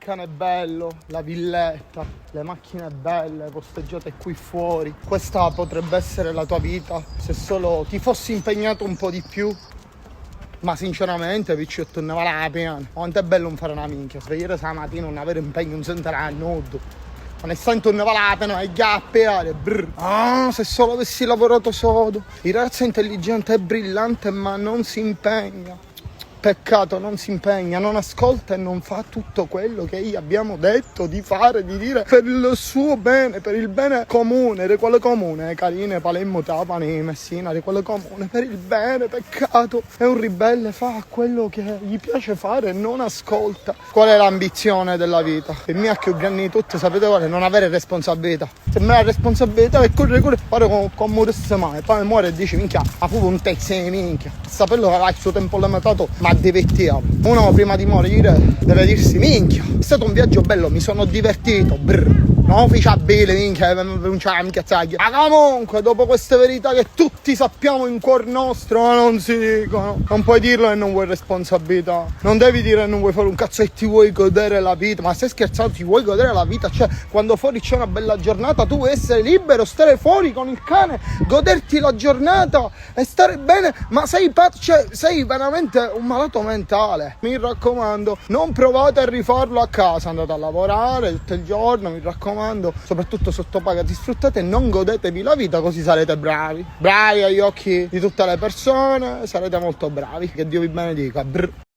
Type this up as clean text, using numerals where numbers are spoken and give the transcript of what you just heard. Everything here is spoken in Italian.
cane bello, la villetta, le macchine belle posteggiate qui fuori. Questa potrebbe essere la tua vita se solo ti fossi impegnato un po' di più. Ma sinceramente, picciotto, ne vale la pena. Quanto è bello non fare una minchia, svegliare stamattina, non avere impegno, non sentire a nudo. Onestamente non ne vale la pena, è gappeare. Ah, se solo avessi lavorato sodo. Il ragazzo è intelligente, è brillante, ma non si impegna. Peccato, non si impegna, non ascolta e non fa tutto quello che gli abbiamo detto di fare, di dire per il suo bene, per il bene comune. Di quale comune? Carine, Palermo, Trapani, Messina, di quale comune? Per il bene, peccato. È un ribelle, fa quello che gli piace fare e non ascolta. Qual è l'ambizione della vita? Il mio è che grande di tutte, sapete qual è? Non avere responsabilità. Se me la responsabilità è correre, fare come morisse mai. Poi muore e dici, minchia, ha fu un texto di minchia. Sapello che aveva il suo tempo limitato, ma divertiamo. Uno prima di morire deve dirsi, minchia, è stato un viaggio bello, mi sono divertito, non ufficiabile, minchia, ma comunque dopo queste verità che tutti sappiamo in cuor nostro, ma non si dicono, non puoi dirlo e non vuoi responsabilità, non devi dire e non vuoi fare un cazzo e ti vuoi godere la vita. Ma stai scherzando, ti vuoi godere la vita? Cioè, quando fuori c'è una bella giornata tu vuoi essere libero, stare fuori con il cane, goderti la giornata e stare bene, ma sei veramente un malato mentale. Mi raccomando, non provate a rifarlo a casa, andate a lavorare tutto il giorno, mi raccomando, soprattutto sottopagati, sfruttate e non godetevi la vita, così sarete bravi agli occhi di tutte le persone, sarete molto bravi, che Dio vi benedica.